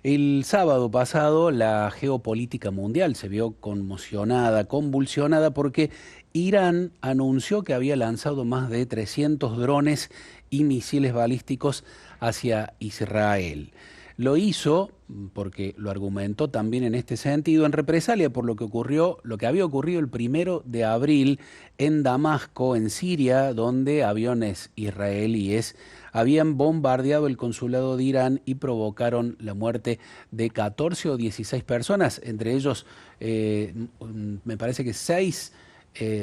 El sábado pasado la geopolítica mundial se vio conmocionada, convulsionada, porque Irán anunció que había lanzado más de 300 drones y misiles balísticos hacia Israel. Lo hizo porque lo argumentó también en este sentido, en represalia por lo que ocurrió, lo que había ocurrido el 1 de abril en Damasco, en Siria, donde aviones israelíes habían bombardeado el consulado de Irán y provocaron la muerte de 14 o 16 personas, entre ellos me parece que 6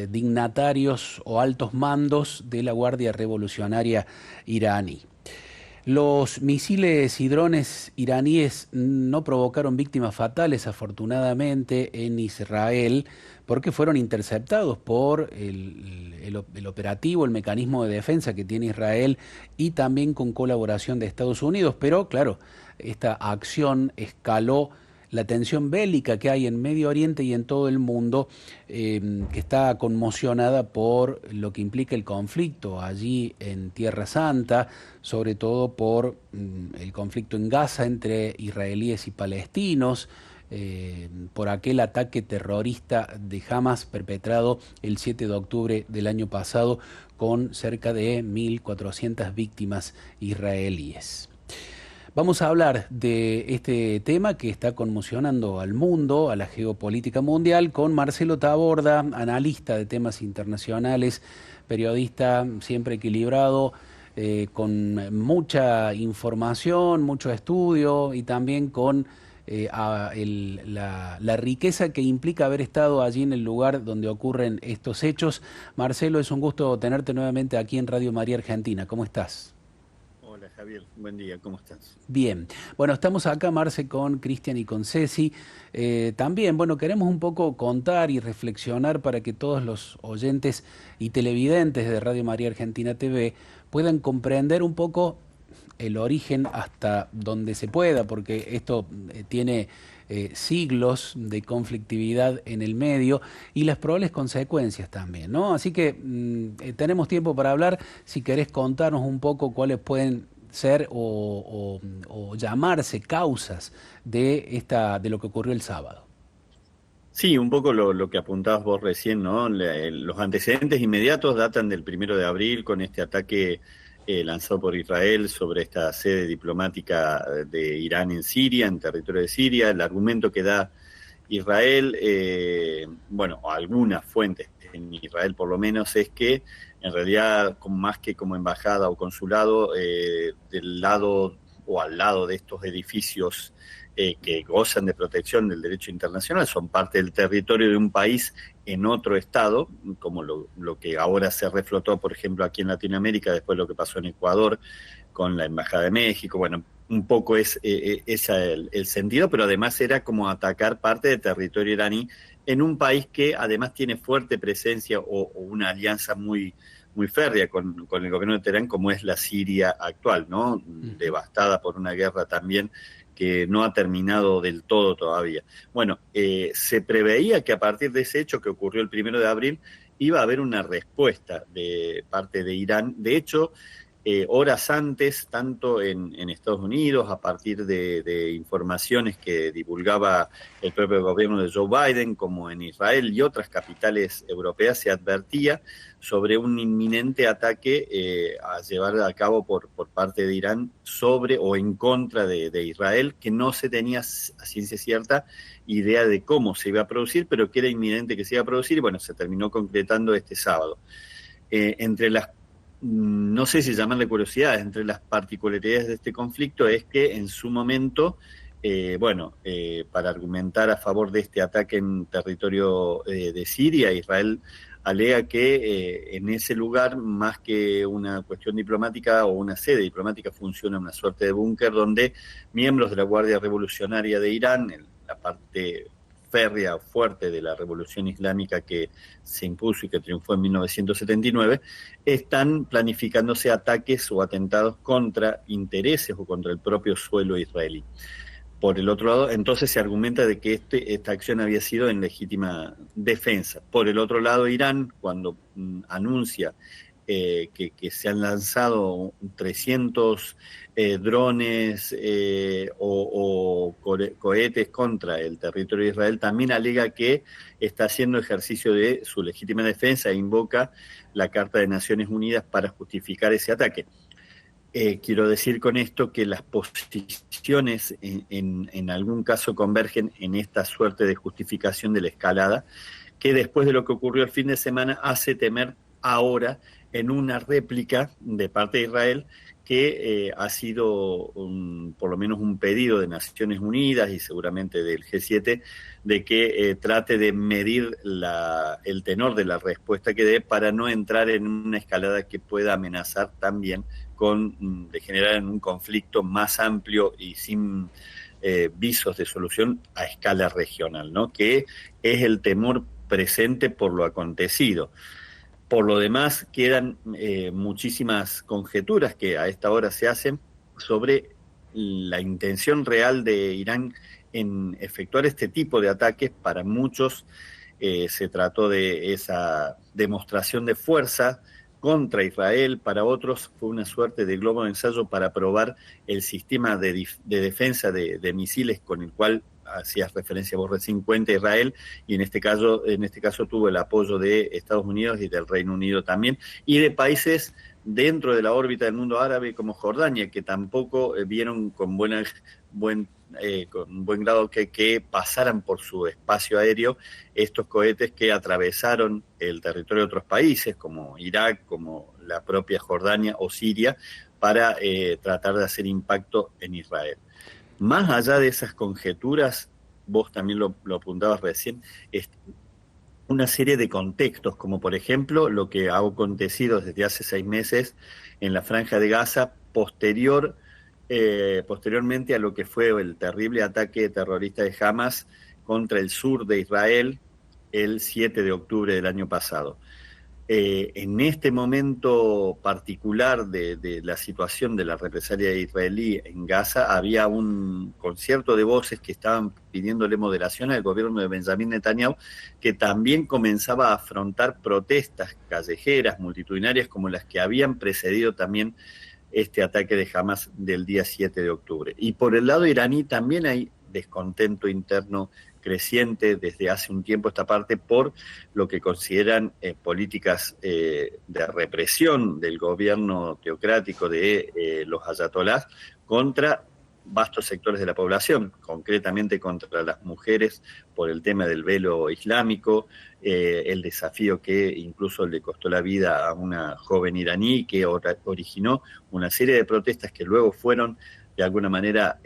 dignatarios o altos mandos de la Guardia Revolucionaria iraní. Los misiles y drones iraníes no provocaron víctimas fatales, afortunadamente, en Israel, porque fueron interceptados por el operativo, el mecanismo de defensa que tiene Israel y también con colaboración de Estados Unidos. Pero, claro, esta acción escaló la tensión bélica que hay en Medio Oriente y en todo el mundo, que está conmocionada por lo que implica el conflicto allí en Tierra Santa, sobre todo por el conflicto en Gaza entre israelíes y palestinos, por aquel ataque terrorista de Hamas perpetrado el 7 de octubre del año pasado con cerca de 1.400 víctimas israelíes. Vamos a hablar de este tema que está conmocionando al mundo, a la geopolítica mundial, con Marcelo Taborda, analista de temas internacionales, periodista siempre equilibrado, con mucha información, mucho estudio y también con la riqueza que implica haber estado allí en el lugar donde ocurren estos hechos. Marcelo, es un gusto tenerte nuevamente aquí en Radio María Argentina. ¿Cómo estás? Hola Javier, buen día, ¿cómo estás? Bien, bueno, estamos acá, Marce, con Cristian y con Ceci. También, bueno, queremos un poco contar y reflexionar para que todos los oyentes y televidentes de Radio María Argentina TV puedan comprender un poco el origen hasta donde se pueda, porque esto tiene siglos de conflictividad en el medio y las probables consecuencias también, ¿no? Así que tenemos tiempo para hablar. Si querés contarnos un poco cuáles pueden ser o llamarse causas de lo que ocurrió el sábado. Sí, un poco lo que apuntabas vos recién, ¿no? Los antecedentes inmediatos datan del 1 de abril con este ataque lanzado por Israel sobre esta sede diplomática de Irán en Siria, en territorio de Siria. El argumento que da Israel, bueno, o algunas fuentes en Israel por lo menos, es que en realidad, más que como embajada o consulado, del lado o al lado de estos edificios que gozan de protección del derecho internacional, son parte del territorio de un país en otro estado, como lo que ahora se reflotó, por ejemplo, aquí en Latinoamérica, después de lo que pasó en Ecuador con la Embajada de México. Bueno, un poco es ese el sentido, pero además era como atacar parte del territorio iraní en un país que además tiene fuerte presencia o una alianza muy férrea con el gobierno de Teherán, como es la Siria actual, ¿no? Ujú. Devastada por una guerra también que no ha terminado del todo todavía. Bueno, se preveía que a partir de ese hecho que ocurrió el 1 de abril iba a haber una respuesta de parte de Irán. De hecho, horas antes, tanto en Estados Unidos, a partir de informaciones que divulgaba el propio gobierno de Joe Biden, como en Israel y otras capitales europeas, se advertía sobre un inminente ataque a llevar a cabo por parte de Irán sobre o en contra de Israel, que no se tenía a ciencia cierta idea de cómo se iba a producir, pero que era inminente que se iba a producir, y bueno, se terminó concretando este sábado. Entre las no sé si llamarle curiosidades, entre las particularidades de este conflicto es que en su momento, para argumentar a favor de este ataque en territorio de Siria, Israel alega que en ese lugar, más que una cuestión diplomática o una sede diplomática, funciona una suerte de búnker donde miembros de la Guardia Revolucionaria de Irán, en la parte férrea, fuerte de la revolución islámica que se impuso y que triunfó en 1979, están planificándose ataques o atentados contra intereses o contra el propio suelo israelí. Por el otro lado, entonces se argumenta de que esta acción había sido en legítima defensa. Por el otro lado, Irán, cuando anuncia que se han lanzado 300 drones cohetes contra el territorio de Israel, también alega que está haciendo ejercicio de su legítima defensa e invoca la Carta de Naciones Unidas para justificar ese ataque. Quiero decir con esto que las posiciones en algún caso convergen en esta suerte de justificación de la escalada, que después de lo que ocurrió el fin de semana hace temer ahora en una réplica de parte de Israel que ha sido por lo menos un pedido de Naciones Unidas y seguramente del G7 de que trate de medir el tenor de la respuesta que dé para no entrar en una escalada que pueda amenazar también con degenerar en un conflicto más amplio y sin visos de solución a escala regional, ¿no? Que es el temor presente por lo acontecido. Por lo demás, quedan muchísimas conjeturas que a esta hora se hacen sobre la intención real de Irán en efectuar este tipo de ataques. Para muchos se trató de esa demostración de fuerza contra Israel, para otros fue una suerte de globo de ensayo para probar el sistema de defensa de misiles con el cual hacías referencia vos recién, cuenta Israel, y en este caso tuvo el apoyo de Estados Unidos y del Reino Unido también, y de países dentro de la órbita del mundo árabe como Jordania, que tampoco vieron con buen grado que pasaran por su espacio aéreo estos cohetes que atravesaron el territorio de otros países, como Irak, como la propia Jordania o Siria, para tratar de hacer impacto en Israel. Más allá de esas conjeturas, vos también lo apuntabas recién, es una serie de contextos, como por ejemplo lo que ha acontecido desde hace 6 meses en la Franja de Gaza, posteriormente a lo que fue el terrible ataque terrorista de Hamas contra el sur de Israel el 7 de octubre del año pasado. En este momento particular de la situación de la represalia israelí en Gaza, había un concierto de voces que estaban pidiéndole moderación al gobierno de Benjamín Netanyahu, que también comenzaba a afrontar protestas callejeras, multitudinarias, como las que habían precedido también este ataque de Hamas del día 7 de octubre. Y por el lado iraní también hay descontento interno creciente desde hace un tiempo esta parte por lo que consideran políticas de represión del gobierno teocrático de los ayatolás contra vastos sectores de la población, concretamente contra las mujeres por el tema del velo islámico, el desafío que incluso le costó la vida a una joven iraní que originó una serie de protestas que luego fueron de alguna manera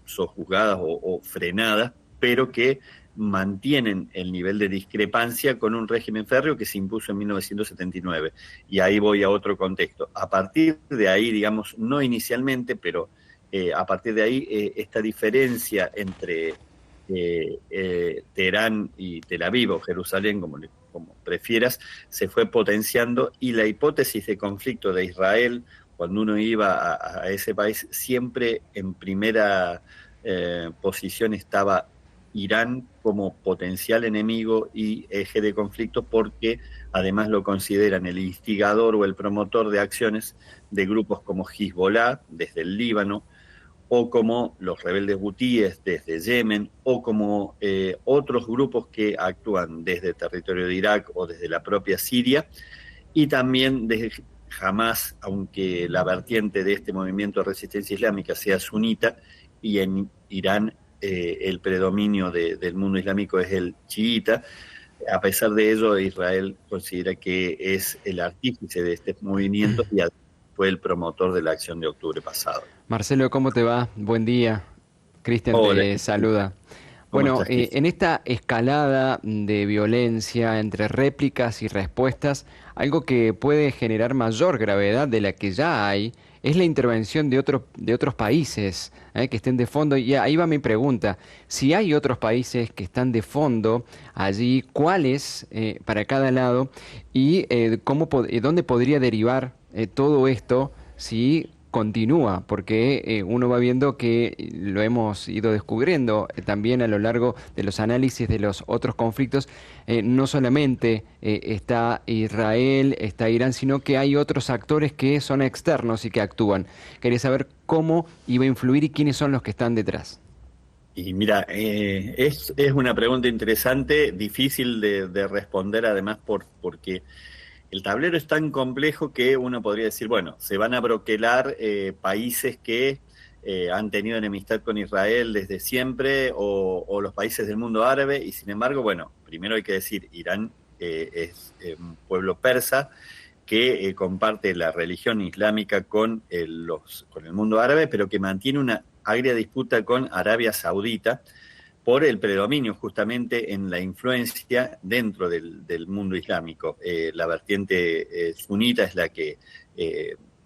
sojuzgadas o frenadas, pero que mantienen el nivel de discrepancia con un régimen férreo que se impuso en 1979. Y ahí voy a otro contexto. A partir de ahí, digamos, no inicialmente, pero a partir de ahí, esta diferencia entre Teherán y Tel Aviv o Jerusalén, como prefieras, se fue potenciando, y la hipótesis de conflicto de Israel, cuando uno iba a ese país, siempre en primera posición estaba Irán como potencial enemigo y eje de conflicto, porque además lo consideran el instigador o el promotor de acciones de grupos como Hezbollah desde el Líbano, o como los rebeldes hutíes desde Yemen, o como otros grupos que actúan desde el territorio de Irak o desde la propia Siria, y también desde Hamas, aunque la vertiente de este movimiento de resistencia islámica sea sunita, y en Irán el predominio del mundo islámico es el chiita. A pesar de ello, Israel considera que es el artífice de este movimiento y fue el promotor de la acción de octubre pasado. Marcelo, ¿cómo te va? Buen día. Cristian te saluda. Bueno, en esta escalada de violencia entre réplicas y respuestas, algo que puede generar mayor gravedad de la que ya hay es la intervención de otros países que estén de fondo. Y ahí va mi pregunta. Si hay otros países que están de fondo allí, ¿cuáles para cada lado? Y ¿dónde podría derivar todo esto si continúa? Porque uno va viendo que lo hemos ido descubriendo también a lo largo de los análisis de los otros conflictos. No solamente está Israel, está Irán, sino que hay otros actores que son externos y que actúan. Quería saber cómo iba a influir y quiénes son los que están detrás. Y mira, es una pregunta interesante, difícil de responder además porque el tablero es tan complejo que uno podría decir, bueno, se van a broquelar países que han tenido enemistad con Israel desde siempre o los países del mundo árabe y sin embargo, bueno, primero hay que decir, Irán es un pueblo persa que comparte la religión islámica con el mundo árabe, pero que mantiene una agria disputa con Arabia Saudita por el predominio justamente en la influencia dentro del mundo islámico. La vertiente sunita es la que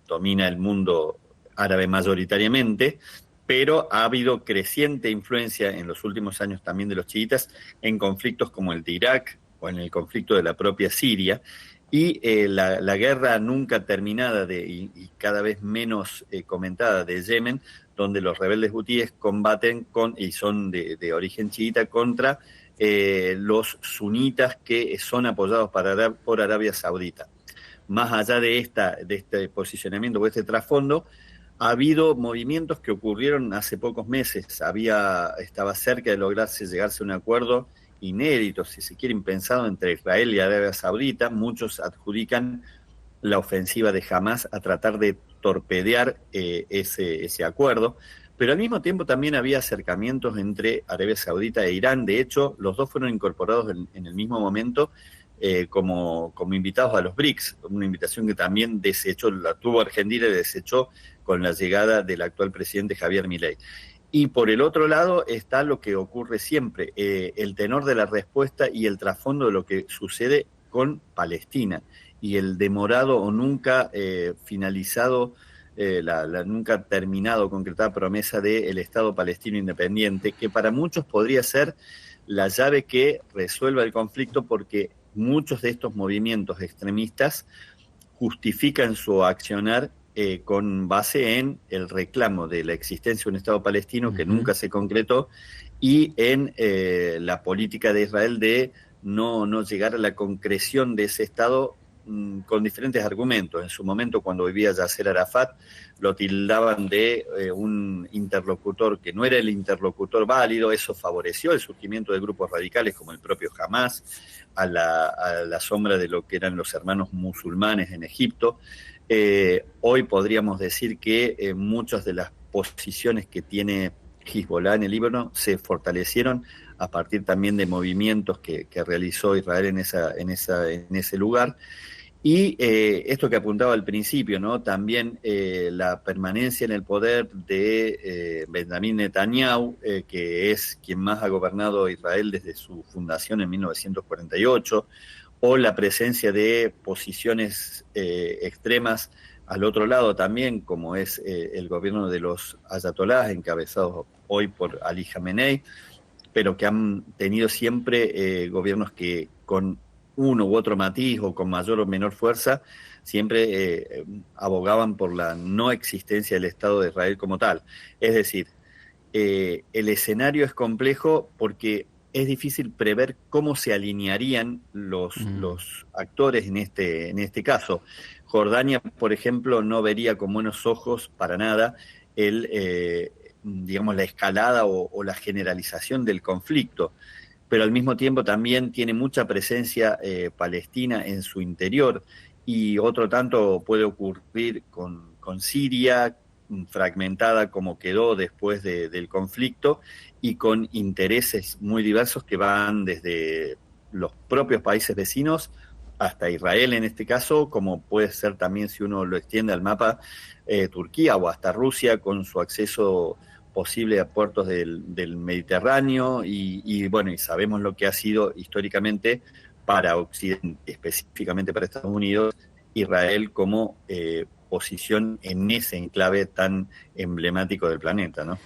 domina el mundo árabe mayoritariamente, pero ha habido creciente influencia en los últimos años también de los chiitas en conflictos como el de Irak o en el conflicto de la propia Siria, y la guerra nunca terminada y cada vez menos comentada de Yemen, donde los rebeldes hutíes combaten y son de origen chiita contra los sunitas que son apoyados por Arabia Saudita. Más allá de este posicionamiento o este trasfondo, ha habido movimientos que ocurrieron hace pocos meses. Estaba cerca de llegarse a un acuerdo inédito, si se quiere, impensado entre Israel y Arabia Saudita. Muchos adjudican la ofensiva de Hamas a tratar de torpedear ese acuerdo, pero al mismo tiempo también había acercamientos entre Arabia Saudita e Irán. De hecho, los dos fueron incorporados en el mismo momento como invitados a los BRICS, una invitación que también la tuvo Argentina y desechó con la llegada del actual presidente Javier Milei. Y por el otro lado está lo que ocurre siempre, el tenor de la respuesta y el trasfondo de lo que sucede con Palestina y el demorado o nunca finalizado, nunca terminado, concretada promesa del Estado palestino independiente, que para muchos podría ser la llave que resuelva el conflicto, porque muchos de estos movimientos extremistas justifican su accionar con base en el reclamo de la existencia de un Estado palestino que nunca se concretó y en la política de Israel de no llegar a la concreción de ese Estado con diferentes argumentos. En su momento, cuando vivía Yasser Arafat, lo tildaban de un interlocutor que no era el interlocutor válido. Eso favoreció el surgimiento de grupos radicales como el propio Hamas, a la sombra de lo que eran los hermanos musulmanes en Egipto. Hoy podríamos decir que muchas de las posiciones que tiene Hezbollah en el Líbano se fortalecieron a partir también de movimientos que realizó Israel en ese lugar. Y esto que apuntaba al principio, ¿no? También la permanencia en el poder de Benjamín Netanyahu, que es quien más ha gobernado Israel desde su fundación en 1948, o la presencia de posiciones extremas al otro lado también, como es el gobierno de los ayatolás, encabezados hoy por Ali Khamenei, pero que han tenido siempre gobiernos que con uno u otro matiz o con mayor o menor fuerza, siempre abogaban por la no existencia del Estado de Israel como tal. Es decir, el escenario es complejo porque es difícil prever cómo se alinearían los actores en este caso. Jordania, por ejemplo, no vería con buenos ojos para nada digamos, la escalada o la generalización del conflicto, pero al mismo tiempo también tiene mucha presencia palestina en su interior, y otro tanto puede ocurrir con Siria, fragmentada como quedó después del conflicto, y con intereses muy diversos que van desde los propios países vecinos hasta Israel en este caso, como puede ser también, si uno lo extiende al mapa, Turquía, o hasta Rusia con su acceso posible a puertos del Mediterráneo, y bueno, y sabemos lo que ha sido históricamente para Occidente, específicamente para Estados Unidos, Israel como posición en ese enclave tan emblemático del planeta, ¿no?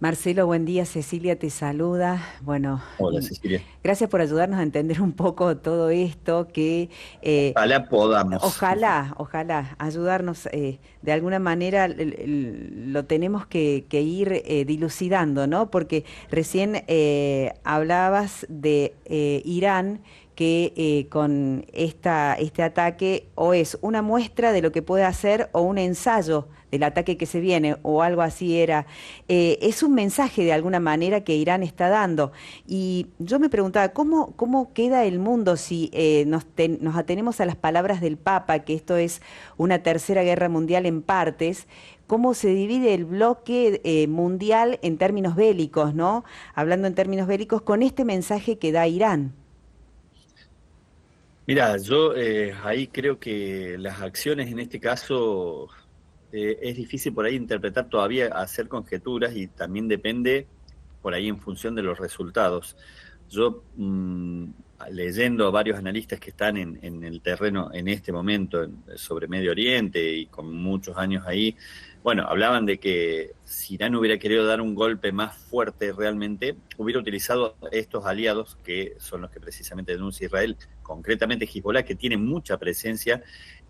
Marcelo, buen día. Cecilia te saluda. Bueno, Hola, Cecilia. gracias por ayudarnos a entender un poco todo esto que Ojalá podamos. ojalá ayudarnos de alguna manera lo tenemos que ir dilucidando, ¿no? Porque recién hablabas de Irán, que con este ataque o es una muestra de lo que puede hacer o un ensayo del ataque que se viene, o algo así era. Es un mensaje de alguna manera que Irán está dando. Y yo me preguntaba, ¿cómo queda el mundo si nos atenemos a las palabras del Papa, que esto es una tercera guerra mundial en partes? ¿Cómo se divide el bloque mundial en términos bélicos, ¿no? Hablando en términos bélicos, con este mensaje que da Irán. Mira, yo ahí creo que las acciones en este caso es difícil por ahí interpretar todavía, hacer conjeturas y también depende por ahí en función de los resultados. Yo leyendo a varios analistas que están en el terreno en este momento sobre Medio Oriente y con muchos años ahí, bueno, hablaban de que si Irán hubiera querido dar un golpe más fuerte realmente, hubiera utilizado estos aliados, que son los que precisamente denuncia Israel, concretamente Hezbollah, que tiene mucha presencia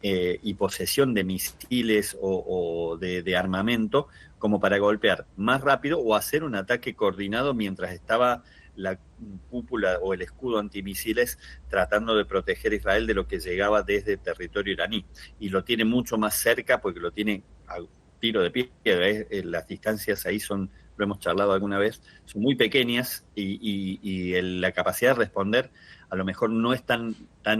y posesión de misiles o de armamento, como para golpear más rápido o hacer un ataque coordinado mientras estaba la cúpula o el escudo antimisiles tratando de proteger a Israel de lo que llegaba desde territorio iraní. Y lo tiene mucho más cerca porque lo tiene a tiro de piedra. Las distancias ahí son, lo hemos charlado alguna vez, son muy pequeñas y la capacidad de responder a lo mejor no es tan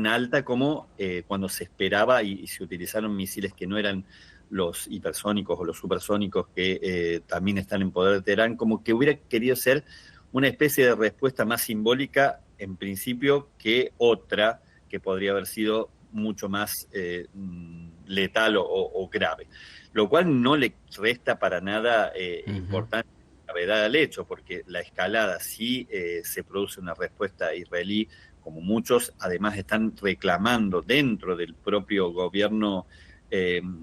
alta como cuando se esperaba y se utilizaron misiles que no eran los hipersónicos o los supersónicos que también están en poder de Teherán, como que hubiera querido ser una especie de respuesta más simbólica en principio que otra que podría haber sido mucho más letal o grave, lo cual no le resta para nada importancia gravedad al hecho, porque la escalada sí se produce una respuesta israelí, como muchos además están reclamando dentro del propio gobierno,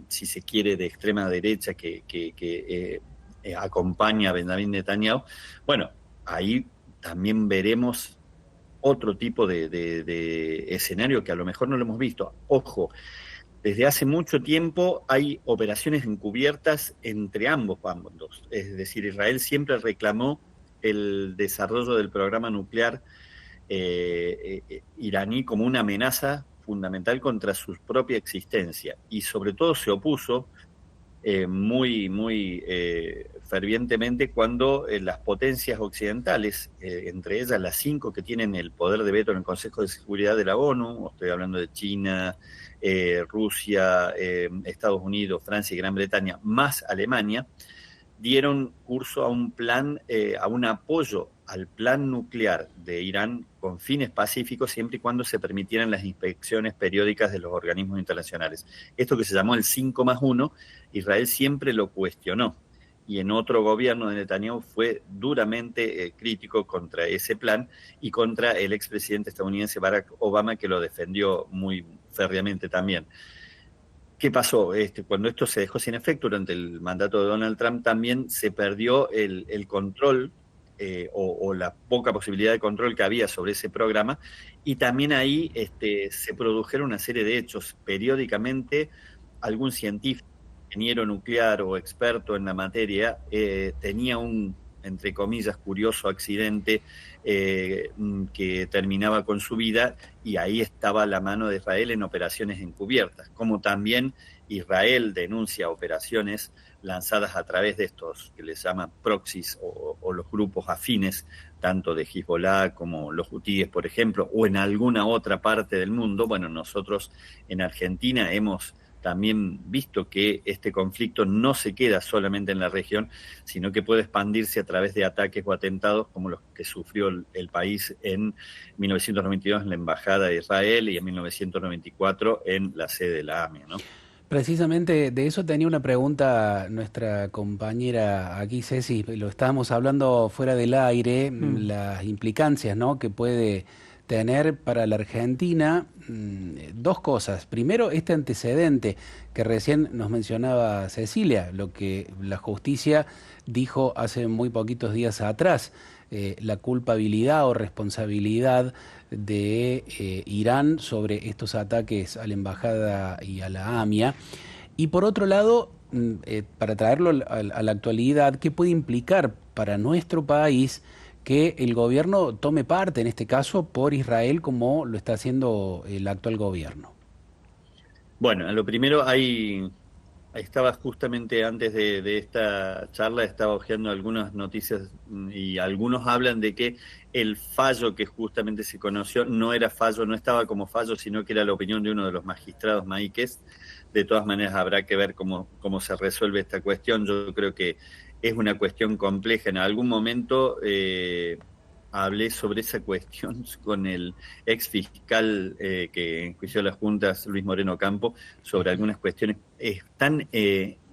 si se quiere, de extrema derecha que acompaña a Benjamín Netanyahu. Bueno, ahí también veremos otro tipo de escenario que a lo mejor no lo hemos visto. Ojo, desde hace mucho tiempo hay operaciones encubiertas entre ambos bandos. Es decir, Israel siempre reclamó el desarrollo del programa nuclear iraní como una amenaza fundamental contra su propia existencia y sobre todo se opuso muy fervientemente cuando las potencias occidentales, entre ellas las 5 que tienen el poder de veto en el Consejo de Seguridad de la ONU, estoy hablando de China, Rusia, Estados Unidos, Francia y Gran Bretaña, más Alemania, dieron curso a un plan, a un apoyo al plan nuclear de Irán con fines pacíficos siempre y cuando se permitieran las inspecciones periódicas de los organismos internacionales. Esto que se llamó el 5+1, Israel siempre lo cuestionó y en otro gobierno de Netanyahu fue duramente crítico contra ese plan y contra el expresidente estadounidense Barack Obama, que lo defendió muy férreamente también. ¿Qué pasó? Cuando esto se dejó sin efecto durante el mandato de Donald Trump, también se perdió el control o la poca posibilidad de control que había sobre ese programa, y también ahí se produjeron una serie de hechos. Periódicamente algún científico, ingeniero nuclear o experto en la materia tenía un, entre comillas, curioso accidente que terminaba con su vida, y ahí estaba la mano de Israel en operaciones encubiertas, como también Israel denuncia operaciones lanzadas a través de estos que les llaman proxies o los grupos afines, tanto de Hezbollah como los hutíes, por ejemplo, o en alguna otra parte del mundo. Bueno, nosotros en Argentina hemos también visto que este conflicto no se queda solamente en la región, sino que puede expandirse a través de ataques o atentados como los que sufrió el país en 1992 en la Embajada de Israel y en 1994 en la sede de la AMIA, ¿no? Precisamente de eso tenía una pregunta nuestra compañera aquí, Ceci, lo estábamos hablando fuera del aire, las implicancias, ¿no?, que puede tener para la Argentina. Dos cosas. Primero, este antecedente que recién nos mencionaba Cecilia, lo que la justicia dijo hace muy poquitos días atrás, la culpabilidad o responsabilidad de Irán sobre estos ataques a la embajada y a la AMIA. Y por otro lado, para traerlo a la actualidad, ¿qué puede implicar para nuestro país que el gobierno tome parte, en este caso, por Israel, como lo está haciendo el actual gobierno? Bueno, lo primero, hay estaba justamente antes de esta charla, estaba hojeando algunas noticias y algunos hablan de que el fallo que justamente se conoció no era fallo, no estaba como fallo, sino que era la opinión de uno de los magistrados maíques. De todas maneras habrá que ver cómo se resuelve esta cuestión. Yo creo que es una cuestión compleja. En algún momento hablé sobre esa cuestión con el ex fiscal que enjuició a las juntas, Luis Moreno Campo, sobre algunas cuestiones. Es tan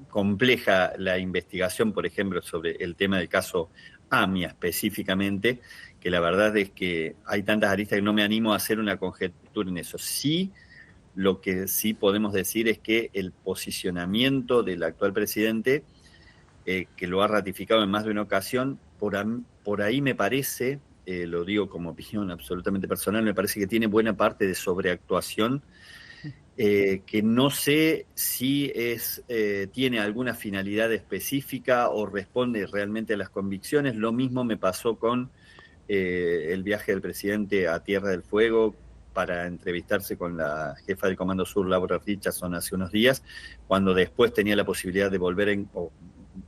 compleja la investigación, por ejemplo, sobre el tema del caso AMIA específicamente, que la verdad es que hay tantas aristas que no me animo a hacer una conjetura en eso. Sí, lo que sí podemos decir es que el posicionamiento del actual presidente, que lo ha ratificado en más de una ocasión, por ahí me parece, lo digo como opinión absolutamente personal, me parece que tiene buena parte de sobreactuación, que no sé si tiene alguna finalidad específica o responde realmente a las convicciones. Lo mismo me pasó con el viaje del presidente a Tierra del Fuego para entrevistarse con la jefa del Comando Sur, Laura Richardson, hace unos días, cuando después tenía la posibilidad de volver o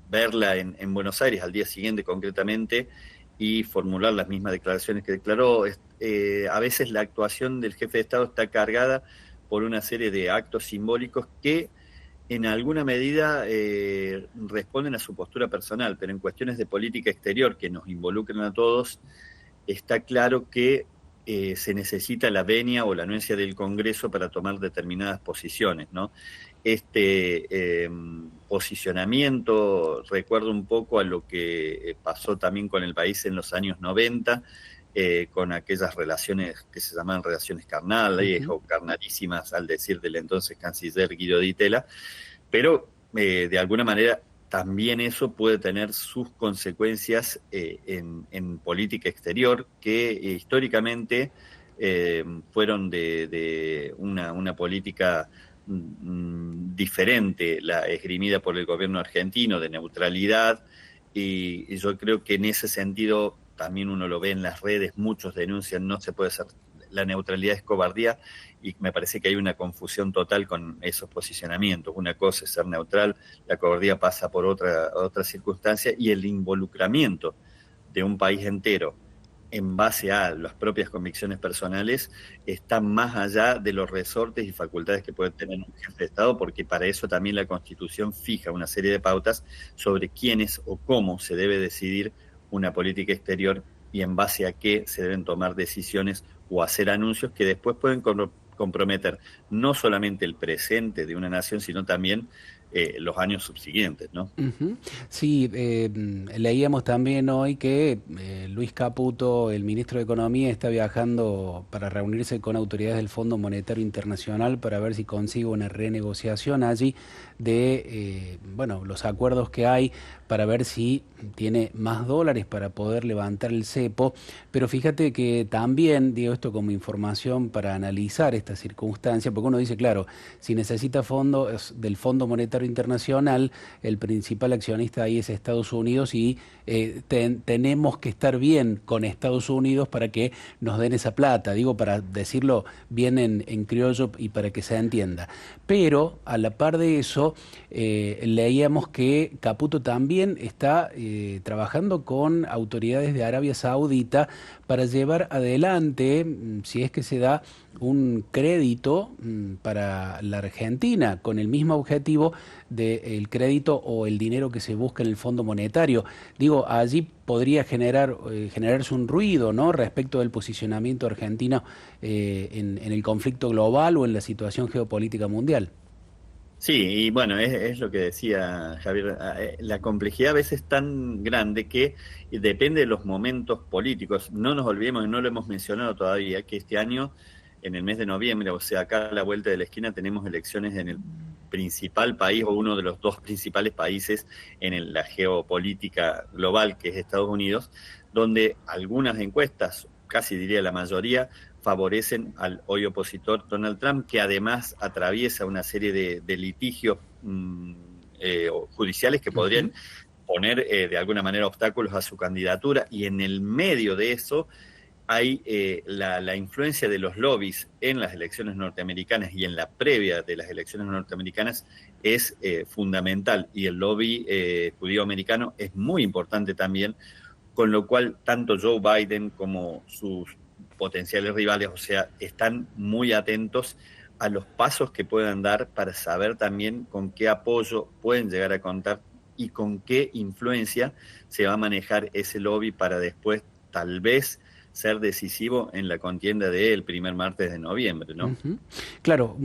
verla en Buenos Aires al día siguiente concretamente y formular las mismas declaraciones que declaró. A veces la actuación del jefe de Estado está cargada por una serie de actos simbólicos que en alguna medida responden a su postura personal, pero en cuestiones de política exterior que nos involucran a todos, está claro que se necesita la venia o la anuencia del Congreso para tomar determinadas posiciones, ¿no? Posicionamiento recuerda un poco a lo que pasó también con el país en los años 90, con aquellas relaciones que se llamaban relaciones carnales o carnalísimas, al decir del entonces canciller Guido Di Tella, pero de alguna manera también eso puede tener sus consecuencias en política exterior, que históricamente fueron de una política diferente, la esgrimida por el gobierno argentino, de neutralidad, y yo creo que en ese sentido también uno lo ve en las redes, muchos denuncian, no se puede hacer, la neutralidad es cobardía, y me parece que hay una confusión total con esos posicionamientos. Una cosa es ser neutral, la cobardía pasa por otra circunstancia, y el involucramiento de un país entero en base a las propias convicciones personales está más allá de los resortes y facultades que puede tener un jefe de Estado, porque para eso también la Constitución fija una serie de pautas sobre quiénes o cómo se debe decidir una política exterior y en base a qué se deben tomar decisiones o hacer anuncios que después pueden comprometer no solamente el presente de una nación, sino también los años subsiguientes, ¿no? Sí, leíamos también hoy que Luis Caputo, el ministro de Economía, está viajando para reunirse con autoridades del Fondo Monetario Internacional para ver si consigue una renegociación allí de bueno, los acuerdos que hay, para ver si tiene más dólares para poder levantar el cepo. Pero fíjate que también, digo esto como información para analizar esta circunstancia, porque uno dice, claro, si necesita fondos del Fondo Monetario Internacional, el principal accionista ahí es Estados Unidos, y tenemos que estar bien con Estados Unidos para que nos den esa plata, digo, para decirlo bien en criollo y para que se entienda. Pero a la par de eso, leíamos que Caputo también está trabajando con autoridades de Arabia Saudita para llevar adelante, si es que se da, un crédito para la Argentina, con el mismo objetivo del crédito o el dinero que se busca en el Fondo Monetario. Digo, allí podría generarse un ruido, ¿no?, respecto del posicionamiento argentino en el conflicto global o en la situación geopolítica mundial. Sí, y bueno, es lo que decía Javier, la complejidad a veces es tan grande que depende de los momentos políticos. No nos olvidemos, y no lo hemos mencionado todavía, que este año, en el mes de noviembre, o sea, acá a la vuelta de la esquina, tenemos elecciones en el principal país o uno de los dos principales países en la geopolítica global, que es Estados Unidos, donde algunas encuestas, casi diría la mayoría, favorecen al hoy opositor Donald Trump, que además atraviesa una serie de litigios judiciales que podrían poner de alguna manera obstáculos a su candidatura, y en el medio de eso hay la influencia de los lobbies en las elecciones norteamericanas y en la previa de las elecciones norteamericanas es fundamental, y el lobby judío-americano es muy importante también, con lo cual tanto Joe Biden como sus potenciales rivales, o sea, están muy atentos a los pasos que puedan dar para saber también con qué apoyo pueden llegar a contar y con qué influencia se va a manejar ese lobby para después tal vez ser decisivo en la contienda del primer martes de noviembre, ¿no? Claro,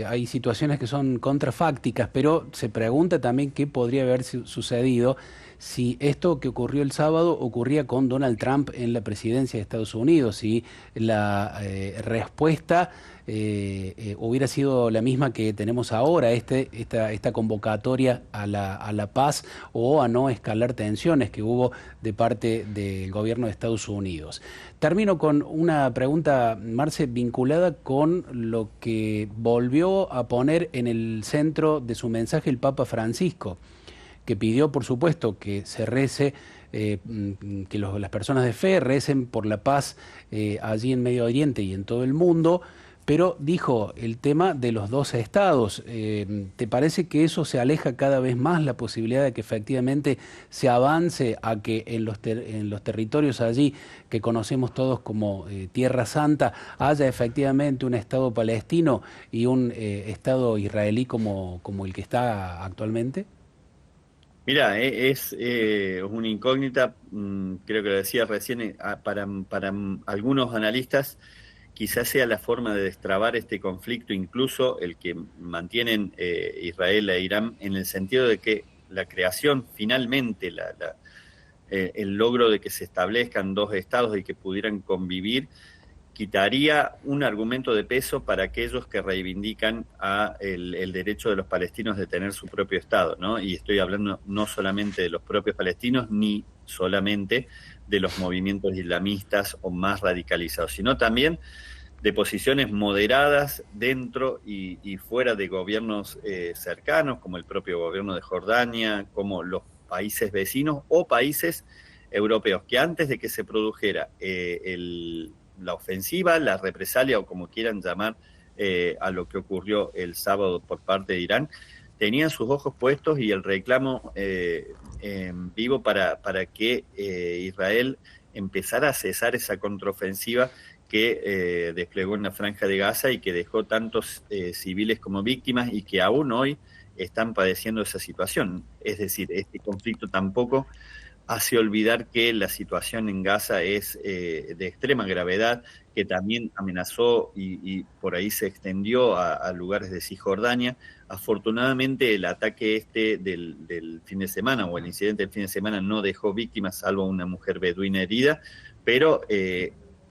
hay situaciones que son contrafácticas, pero se pregunta también qué podría haber sucedido si esto que ocurrió el sábado ocurría con Donald Trump en la presidencia de Estados Unidos, si la respuesta hubiera sido la misma que tenemos ahora, esta convocatoria a la paz o a no escalar tensiones que hubo de parte del gobierno de Estados Unidos. Termino con una pregunta, Marce, vinculada con lo que volvió a poner en el centro de su mensaje el Papa Francisco, que pidió, por supuesto, que se rece, que las personas de fe recen por la paz allí en Medio Oriente y en todo el mundo, pero dijo el tema de los dos estados. ¿Te parece que eso se aleja cada vez más la posibilidad de que efectivamente se avance a que en los territorios allí que conocemos todos como Tierra Santa haya efectivamente un Estado palestino y un Estado israelí como el que está actualmente? Mira, es una incógnita, creo que lo decía recién, para algunos analistas quizás sea la forma de destrabar este conflicto, incluso el que mantienen Israel e Irán, en el sentido de que la creación, finalmente, el logro de que se establezcan dos estados y que pudieran convivir, quitaría un argumento de peso para aquellos que reivindican el derecho de los palestinos de tener su propio Estado, ¿no? Y estoy hablando no solamente de los propios palestinos, ni solamente de los movimientos islamistas o más radicalizados, sino también de posiciones moderadas dentro y fuera de gobiernos cercanos, como el propio gobierno de Jordania, como los países vecinos o países europeos, que antes de que se produjera la ofensiva, la represalia o como quieran llamar a lo que ocurrió el sábado por parte de Irán, tenían sus ojos puestos y el reclamo en vivo para que Israel empezara a cesar esa contraofensiva que desplegó en la Franja de Gaza y que dejó tantos civiles como víctimas y que aún hoy están padeciendo esa situación. Es decir, este conflicto tampoco hace olvidar que la situación en Gaza es de extrema gravedad, que también amenazó y por ahí se extendió a lugares de Cisjordania. Afortunadamente el ataque del fin de semana o el incidente del fin de semana no dejó víctimas, salvo una mujer beduina herida, pero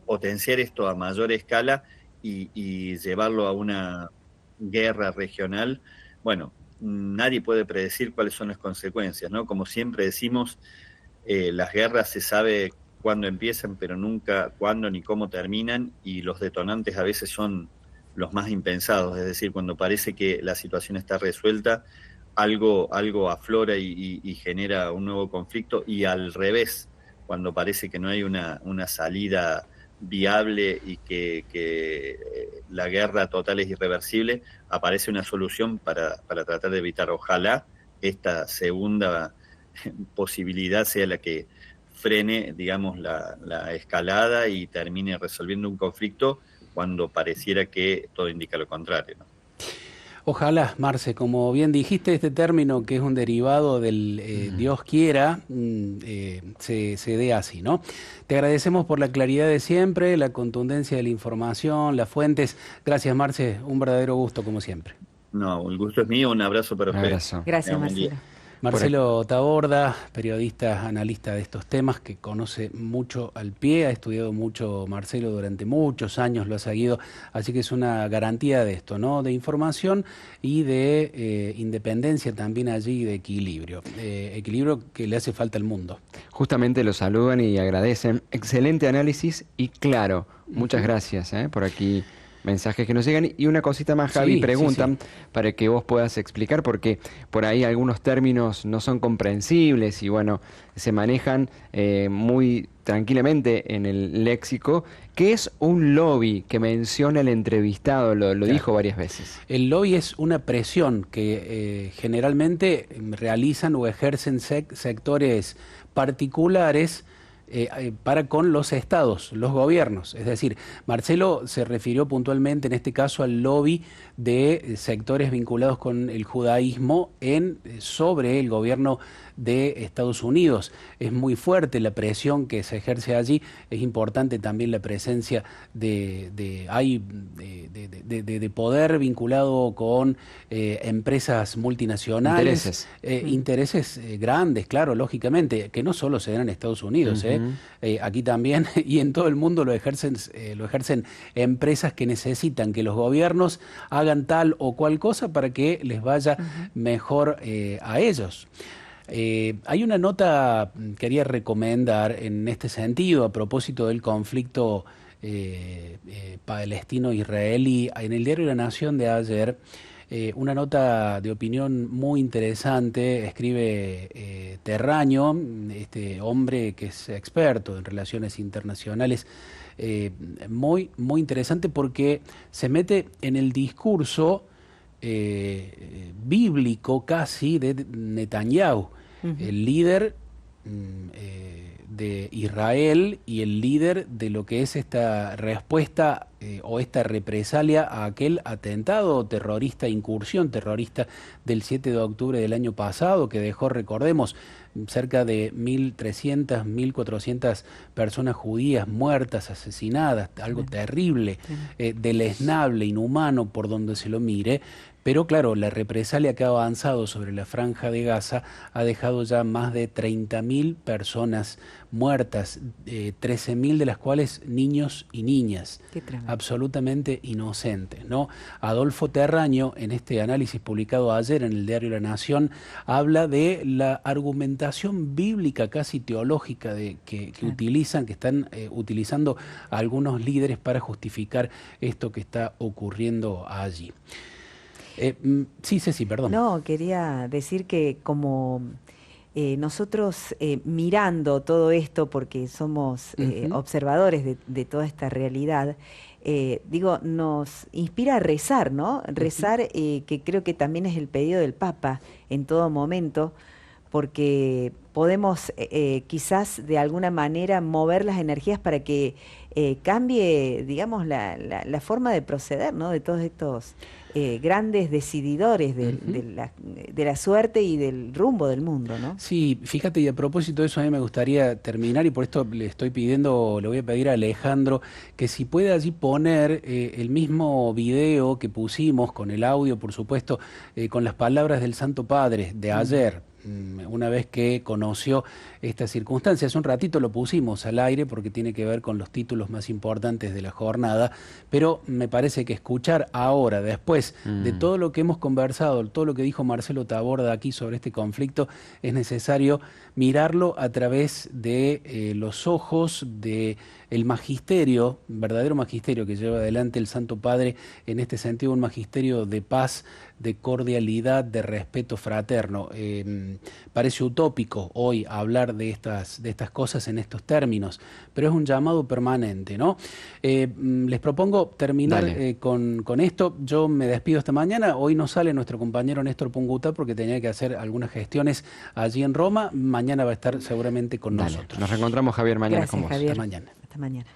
potenciar esto a mayor escala y llevarlo a una guerra regional, bueno, nadie puede predecir cuáles son las consecuencias, ¿no? Como siempre decimos, las guerras se sabe cuándo empiezan, pero nunca cuándo ni cómo terminan, y los detonantes a veces son los más impensados, es decir, cuando parece que la situación está resuelta, algo aflora y genera un nuevo conflicto, y al revés, cuando parece que no hay una salida viable y que la guerra total es irreversible, aparece una solución para tratar de evitar. Ojalá esta segunda posibilidad sea la que frene, digamos, la escalada y termine resolviendo un conflicto cuando pareciera que todo indica lo contrario, ¿no? Ojalá, Marce, como bien dijiste, este término que es un derivado del Dios quiera, se dé así, ¿no? Te agradecemos por la claridad de siempre, la contundencia de la información, las fuentes. Gracias, Marce, un verdadero gusto, como siempre. No, el gusto es mío, un abrazo para ustedes. Gracias, Marcelo. Marcelo Taborda, periodista, analista de estos temas, que conoce mucho al pie, ha estudiado mucho Marcelo durante muchos años, lo ha seguido, así que es una garantía de esto, ¿no? De información y de independencia también allí, de equilibrio. Equilibrio que le hace falta al mundo. Justamente lo saludan y agradecen. Excelente análisis y claro, muchas gracias por aquí mensajes que nos llegan. Y una cosita más, Javi, Sí, preguntan para que vos puedas explicar, porque por ahí algunos términos no son comprensibles y bueno, se manejan muy tranquilamente en el léxico. ¿Qué es un lobby que menciona el entrevistado? Lo Claro. dijo varias veces. El lobby es una presión que generalmente realizan o ejercen sectores particulares para con los estados, los gobiernos. Es decir, Marcelo se refirió puntualmente en este caso al lobby de sectores vinculados con el judaísmo sobre el gobierno de Estados Unidos. Es muy fuerte la presión que se ejerce allí, es importante también la presencia de poder vinculado con empresas multinacionales, intereses grandes, claro, lógicamente, que no solo se dan en Estados Unidos, aquí también y en todo el mundo lo ejercen empresas que necesitan que los gobiernos hagan tal o cual cosa para que les vaya mejor a ellos. Hay una nota que quería recomendar en este sentido a propósito del conflicto palestino-israelí en el diario La Nación de ayer. Una nota de opinión muy interesante, escribe Terraño, este hombre que es experto en relaciones internacionales, muy interesante porque se mete en el discurso bíblico casi de Netanyahu, el líder de Israel y el líder de lo que es esta respuesta o esta represalia a aquel atentado terrorista, incursión terrorista del 7 de octubre del año pasado, que dejó, recordemos, cerca de 1.300, 1.400 personas judías muertas, asesinadas, algo terrible, deleznable, inhumano por donde se lo mire. Pero claro, la represalia que ha avanzado sobre la Franja de Gaza ha dejado ya más de 30.000 personas muertas, 13.000 de las cuales niños y niñas, absolutamente inocentes, ¿no? Adolfo Terraño, en este análisis publicado ayer en el diario La Nación, habla de la argumentación bíblica, casi teológica, que utilizan, que están utilizando algunos líderes para justificar esto que está ocurriendo allí. Sí, Ceci, perdón. No, quería decir que como nosotros mirando todo esto, porque somos observadores de toda esta realidad, nos inspira a rezar, ¿no? Rezar, que creo que también es el pedido del Papa en todo momento, porque podemos quizás de alguna manera mover las energías para que cambie, digamos, la forma de proceder, ¿no? De todos estos grandes decididores de la suerte y del rumbo del mundo, ¿no? Sí, fíjate, y a propósito de eso a mí me gustaría terminar, y por esto le voy a pedir a Alejandro que si puede allí poner el mismo video que pusimos con el audio, por supuesto, con las palabras del Santo Padre de ayer, una vez que conoció esta circunstancia. Hace un ratito lo pusimos al aire porque tiene que ver con los títulos más importantes de la jornada, pero me parece que escuchar ahora, después de todo lo que hemos conversado, todo lo que dijo Marcelo Taborda aquí sobre este conflicto, es necesario mirarlo a través de los ojos de el magisterio, verdadero magisterio que lleva adelante el Santo Padre, en este sentido un magisterio de paz, de cordialidad, de respeto fraterno. Parece utópico hoy hablar de estas cosas en estos términos, pero es un llamado permanente, ¿no? Les propongo terminar con esto. Yo me despido esta mañana. Hoy no sale nuestro compañero Néstor Punguta porque tenía que hacer algunas gestiones allí en Roma. Mañana va a estar seguramente con nosotros. Nos reencontramos, Javier, mañana. Gracias, con vos. Javier. Hasta mañana. Hasta mañana.